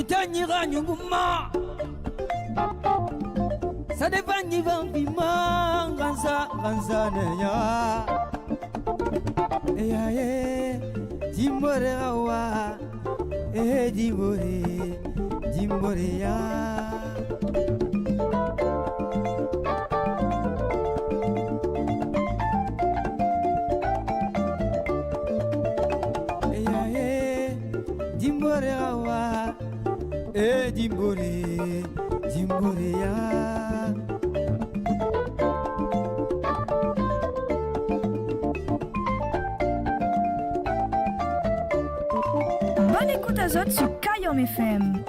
Nutanyira nyunguma Sadevanyi vampima Ganza neya Eya Jimbore awa Jimbore ya Jimbore awa Jimbore ya Bonne écoute à Zot sur Kayom FM.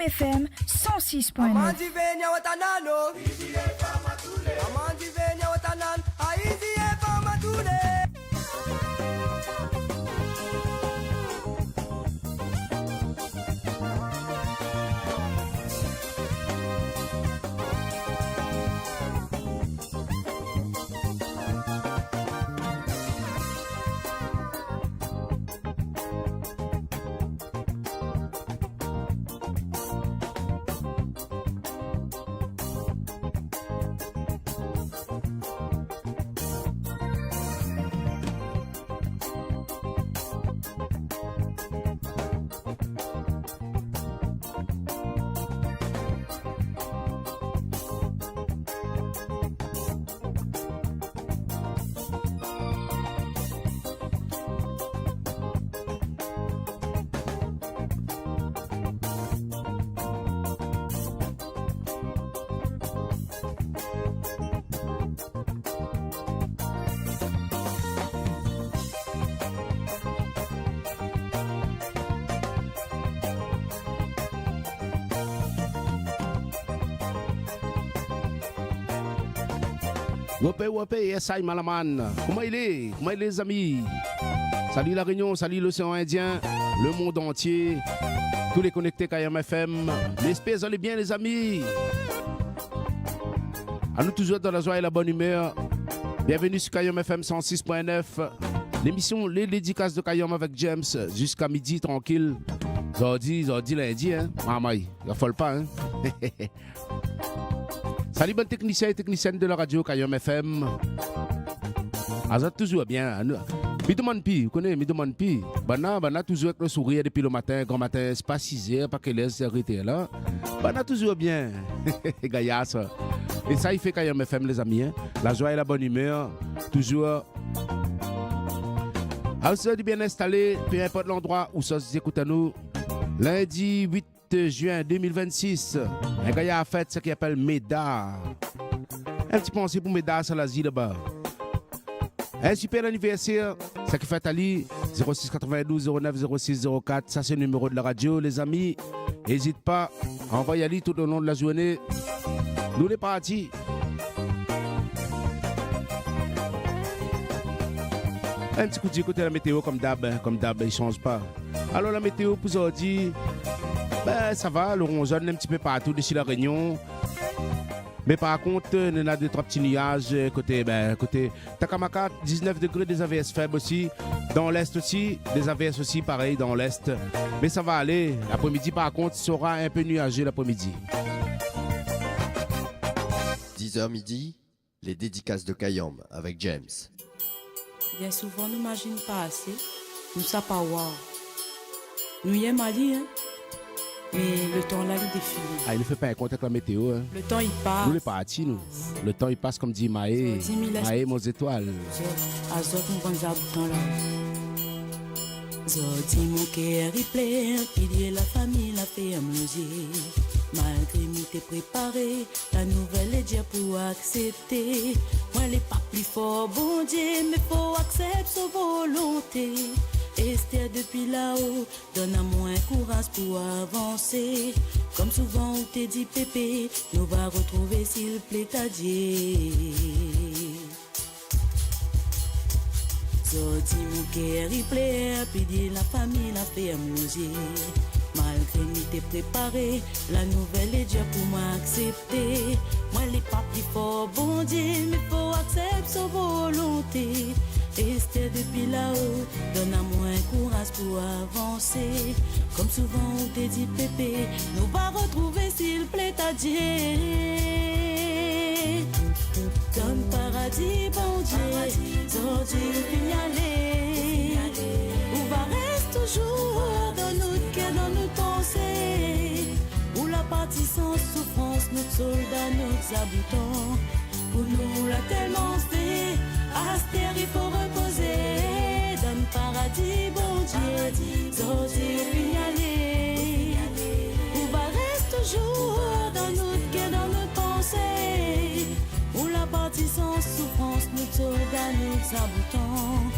FM 106.9. Wapé, Essay Malaman. Comment il est les amis? Salut la Réunion, salut l'océan Indien, le monde entier, tous les connectés KM FM. J'espère allez bien les amis. À nous toujours dans la joie et la bonne humeur. Bienvenue sur KM FM 106.9. L'émission Les Dédicaces de KM avec James jusqu'à midi tranquille. Zordi lundi, hein. Maman, il ne faut pas, hein. Salut bon technicien et technicienne de la radio KM FM. Azat toujours bien. Me demande pi, vous connaissez, me demande pi. Bana toujours avec le sourire depuis le matin, grand matin, c'est pas 6 heures, pas qu'elle est arrêtée là. Bana toujours bien. Gaillasse. Et ça, il fait KM FM, les amis. Hein? La joie et la bonne humeur, toujours. Alors, ça dit bien installé, peu importe l'endroit où ça s'écoute à nous. Lundi 8 juin 2026, un gars a fait ce qu'il appelle Médard. Un petit pensée pour Médard, ça l'a dit là-bas. Un super anniversaire, ça qui fait Ali 06 92 09 06 04. Ça, c'est le numéro de la radio, les amis. N'hésite pas à envoyer Ali tout au long de la journée. Nous, les partis. Un petit coup d'écouter la météo comme d'hab, il ne change pas. Alors, la météo pour aujourd'hui, ben, ça va, le rongeonne un petit peu partout d'ici la Réunion. Mais par contre, on a 2-3 petits nuages côté Takamaka, 19 degrés, des averses faibles aussi. Dans l'est aussi, des averses aussi, pareil, dans l'est. Mais ça va aller. L'après-midi, par contre, sera un peu nuageux l'après-midi. 10h midi, les dédicaces de Kayom avec James. Bien souvent, nous n'imaginons pas assez. Nous ne savons pas voir. Nous y sommes allés, hein? Mais le temps là, il défile. Ah, il ne fait pas un compte avec la météo. Hein. Le temps, il passe. Nous, les partis, nous. Le temps, il passe comme dit Maé. Maé, mon étoile. Azot, mon bon zabouton là. Zoti, mon cœur, il plaît. Pilier, la famille, la fait un musique. Malgré nous, t'es préparé. La nouvelle est déjà pour accepter. Moi, elle est pas plus fort, bon Dieu, mais faut accepter sa volonté. Esther depuis là-haut, donne à moi courage pour avancer. Comme souvent on t'a dit pépé, nous va retrouver s'il plaît à Dieu. Sorti mon cœur, il plaît, puis dit la famille, la ferme, musique. Malgré m'était préparé, la nouvelle est déjà pour m'accepter. Moi, les pas plus fort, bon Dieu, mais faut accepter sa volonté. Esther depuis là-haut, donne à moi un courage pour avancer. Comme souvent on t'a dit pépé, nous va retrouver s'il plaît à Dieu. Donne paradis, bon Dieu, sortir puis aller. On va rester toujours dans notre cœur, dans nos pensées. Où la partie sans souffrance, notre soldat, nos habitants. Pour nous l'a tellement fait, à cette terre il faut reposer. Donne paradis, bon Dieu, sortir puis aller. On va rester toujours dans notre cœur, dans nos pensées. Où la partie sans souffrance, notre soldat, nous aboutons.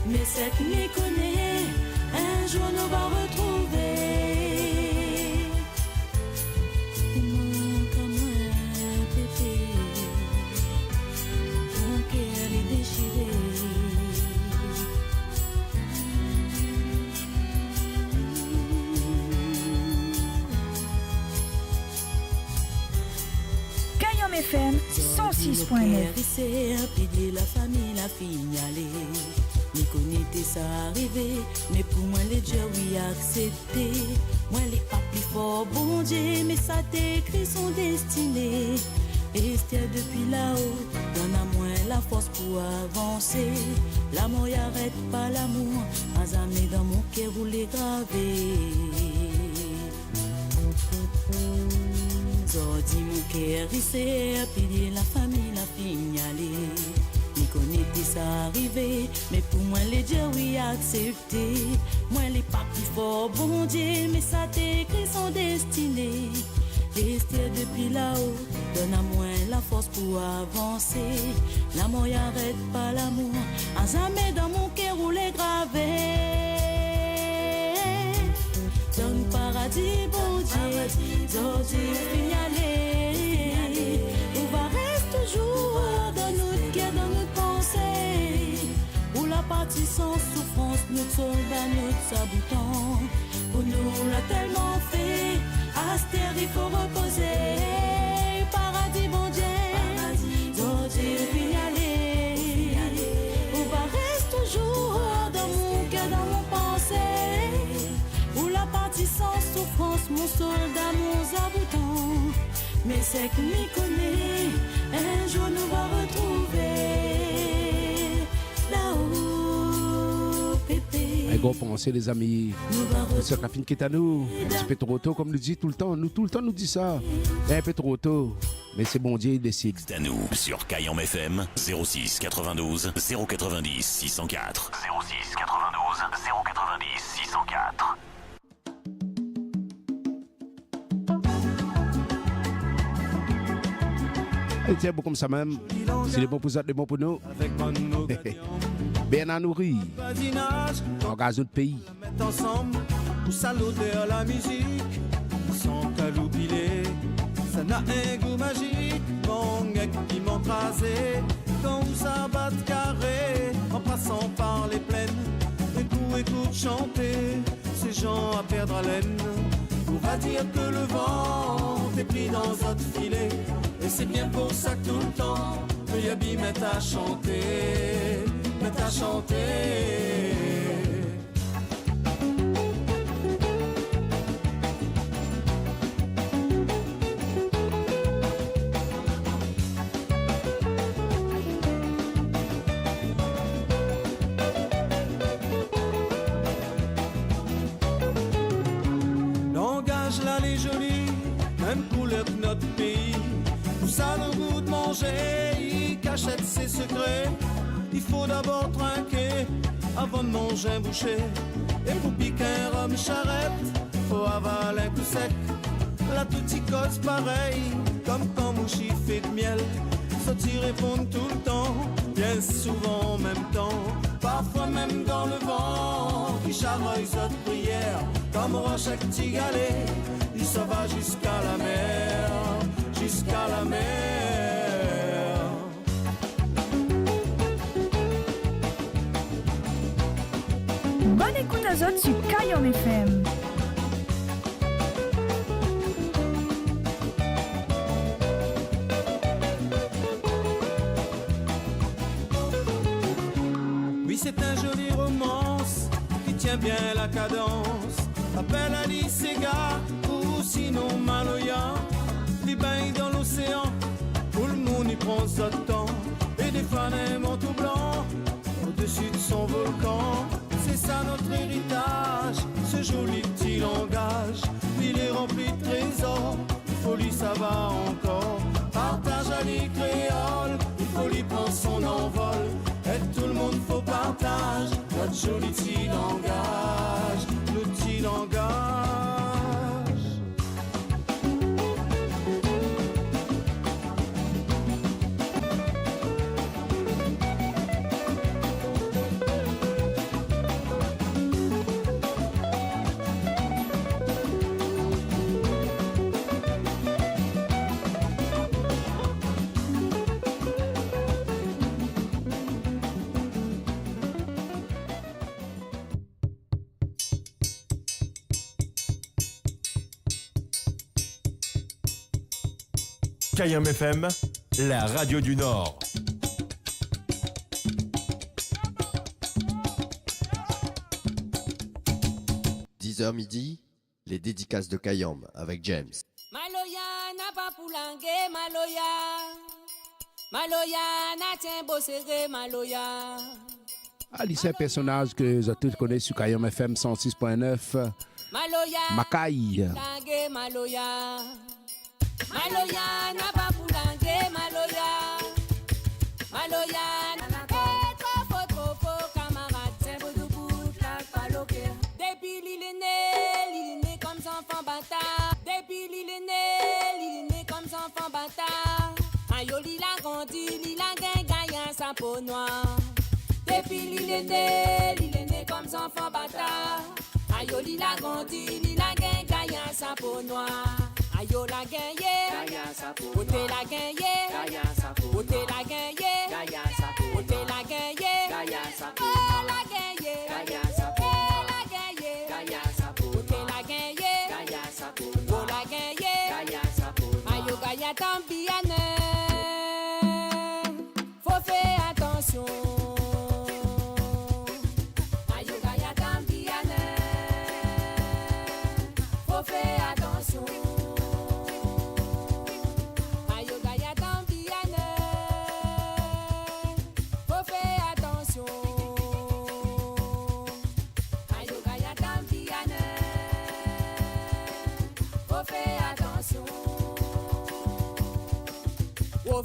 Mais cette nuit connaît, un jour nous va retrouver. Comme un pépé, mon cœur est déchiré. Kayom FM 106.9. Pilier la famille, la signalé. Ni connaissez ça arrivé, mais pour moi les dieux oui accepté. Moi les pas plus fort, bon Dieu, mais ça t'écrit son destiné. Esther depuis là-haut, donne à moi la force pour avancer. L'amour y arrête pas l'amour, à jamais dans mon cœur vous les gravez. Sorti mon cœur, il s'est appelé la famille, la signalé. Ni connaissez ça arrivé, mais pour moi les dieux oui accepté. Moi les pas plus fort, bon Dieu, mais ça t'écrit son destiné. Esther depuis là-haut, donne à moi la force pour avancer. L'amour y arrête pas l'amour, à jamais dans mon cœur où les gravés. Donne paradis, bon Dieu, Zordi aller. On va rester toujours dans notre cœur, dans notre pensée. Où la partie sans souffrance, notre soldat, notre sabotant. Pour nous l'a tellement fait, à cette terre il faut reposer. Paradis, bon Dieu, Zordi aller. On va rester toujours dans mon cœur, dans mon pensée. Où la partie sans souffrance, mon soldat, mon zabouton. Mais c'est que m'y connaît, un jour nous va retrouver. Là-haut, pépé. Un gros pensée les amis. C'est la fin qui est à nous. Un petit peu trop tôt, comme nous dit tout le temps. Nous tout le temps nous dit ça. Un peu trop tôt. Mais c'est bon Dieu, il décide. C'est à nous sur Kayom FM 06 92 090 604. 06 92 090 604. Et tiens, bon comme ça même. C'est les bons pour ça, les bons pour nous. Bien à nourrir. En gaz notre pays. Ensemble, pour saluter à la musique, sans caloupiler, ça n'a un goût magique, mon gars qui m'ont rasé, comme ça bat carré, en passant par les plaines, écoute chanter, ces gens à perdre haleine, on va dire que le vent t'est pris dans notre filet, et c'est bien pour ça que tout le temps, le Yabi met à chanter, met à chanter. Même couleur que notre pays, tout ça le goût de manger, il cachette ses secrets. Il faut d'abord trinquer avant de manger un boucher. Et pour piquer un rhum charrette, faut avaler un coup sec. La toute cause pareil, comme quand Mouchi fait de miel. Ça t'y répond tout le temps, bien souvent en même temps. parfois même dans le vent, qui charroie cette prière, comme roi chaque petit galet, il s'en va jusqu'à la mer, jusqu'à la mer. Bonne écoute à Zot sur Kayom FM. Oui, c'est un joli romance qui tient bien la cadence. Appelle Alice Sega ou sinon Maloya. Des bains dans l'océan où le monde y prend sa temps. Et des fans un manteau blanc au-dessus de son volcan. C'est ça notre héritage, ce joli petit langage. Il est rempli de trésors, folie ça va encore. Partage à les créoles, folie prend son envol. Et tout le monde faut partage, notre joli petit langage, l'outil langage. Kayom FM, la radio du Nord. – 10h midi, les dédicaces de Kayom avec James. Maloya n'a pas poulangue, Maloya. Maloya n'a tien beau serré, Maloya. Ali, c'est un personnage que vous tous connaissez sur Kayom FM 106.9. Maloya. Makai. Poulangue, Maloya. Maloya n'a pas poulangue, Maloya. Maloya n'a trop faux, camarade. C'est beau de bout, la paloquer. Depuis l'île est né comme enfant bâtard. Depuis l'île est né comme enfant bâtard. Ayo, l'île a grandi, l'île a gagné sa peau noire. Depuis l'île est né comme enfant bâtard. Ayo, l'île a grandi, l'île a gagné sa peau noire. Ayo la gagné, côté la gagné, côté la gagné, côté la gagné, oh la gagné, oh la gagné, côté la gagné, oh la gagné, ayo gaya tambiane, faut faire attention. Ayo gaya tambiane, faut faire attention.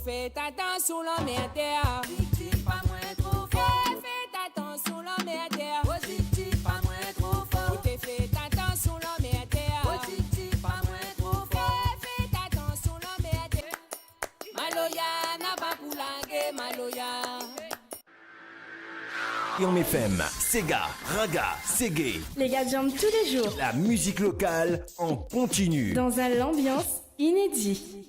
Faites attention l'homme et terre. Positif pas moins trop fort. Faites attention l'homme et terre. Positif pas moins trop fort. Faites attention l'homme et terre. Positif pas moins trop fort. Faites attention l'homme et terre. Maloya n'a pas poulangue, Maloya. Kayom FM, Sega, Raga, Ségué. Les gars jambent tous les jours. La musique locale en continu. Dans un ambiance inédit.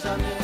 jamais.